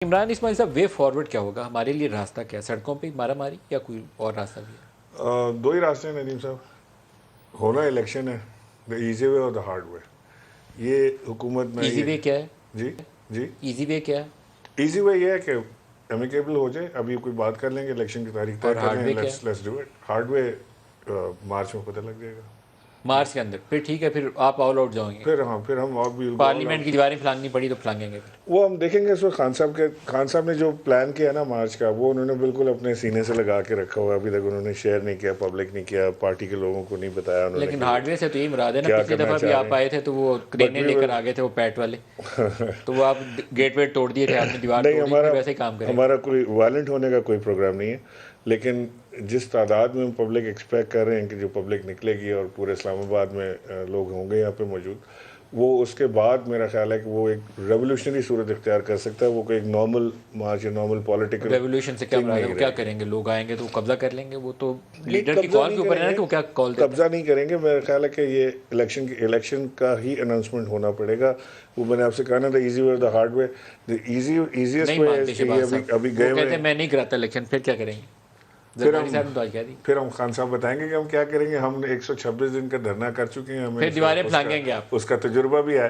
عمران اسماعیل صاحب، way forward کیا ہوگا؟ ہمارے لیے راستہ کیا ہے؟ سڑکوں پہ مارا ماری یا کوئی اور راستہ بھی ہے؟ دو ہی راستے ہیں ندیم صاحب، ہونا الیکشن ہے، دا ایزی وے اور دا ہارڈ وے. یہ حکومت میں ایزی وے کیا ہے؟ جی جی ایزی وے کیا ہے ایزی وے یہ ہے کہ امیکیبل ہو جائے، ابھی کوئی بات کر لیں گے، الیکشن کی تاریخ طے اور کر ہارڈ لیں، وے کیا ہے؟ Let's do it. Hard way March میں پتہ لگ جائے گا. مارچ کے اندر پھر ٹھیک ہے، پھر آپ آل آؤٹ جائیں گے. پھر ہم اور بھی پارلیمنٹ کی دیواریں پھلانگنی پڑی تو پھلانگیں گے. پھر وہ ہم دیکھیں گے. اس وقت خان صاحب نے جو پلان کیا نا مارچ کا، وہ انہوں نے بالکل اپنے سینے سے لگا کے رکھا ہوا ہے. ابھی تک انہوں نے شیئر نہیں کیا، پبلک نہیں کیا، پارٹی کے لوگوں کو نہیں بتایا انہوں نے. لیکن ہارڈ وے سے تو یہی مراد ہے نا. کیا پچھلی کرنا دفعہ بھی چاہ رہے آپ ہیں. آئے تھے تو وہ کرینے لے کر آگے تھے، وہ پیٹ والے، تو وہ آپ گیٹ ویٹ توڑ دیے تھے، آپ نے دیوار نہیں، توڑ دی تھی. ویسے ہی کام کریں. ہمارا کوئی وائلنٹ ہونے کا کوئی پروگرام نہیں ہے، لیکن جس تعداد میں ہم پبلک ایکسپیکٹ کر رہے ہیں کہ جو پبلک نکلے گی اور پورے اسلام آباد میں لوگ ہوں گے یہاں پہ موجود، وہ اس کے بعد میرا خیال ہے کہ وہ ایک ریولیوشنری صورت اختیار کر سکتا ہے. وہ کوئی ایک نارمل مارچ یا نارمل پولیٹیکل ریولیوشن سے کیا تھنگ مراد ہے؟ نہیں وہ کیا رہے گی. کریں گے؟ لوگ آئیں گے تو وہ قبضہ کر لیں گے. وہ تو نہیں، لیڈر کی قبضہ کال نہیں کے اوپر ہے کریں نا گے، کہ وہ کیا کال دیتا قبضہ نہیں کریں گے. میرا خیال ہے کہ یہ الیکشن کا ہی اناؤنسمنٹ ہونا پڑے گا. وہ میں نے آپ سے کہا نا، دا ایزی وے اور the hard way. The easiest نہیں وے مانتے کہ یہ شہباز صاحب. ابھی وہ گئے ہوئے کہتے ہیں. ہیں میں نہیں کراتا الیکشن. پھر کیا کریں گے؟ زرداری صاحب نے تو آج کہہ دی. پھر ہم خان صاحب بتائیں گے کہ ہم کیا کریں گے. ہم 126 دن کا دھرنا کر چکے ہیں، ہمیں پھر دیواریں پھلانگیں گے آپ. اس کا تجربہ بھی ہے.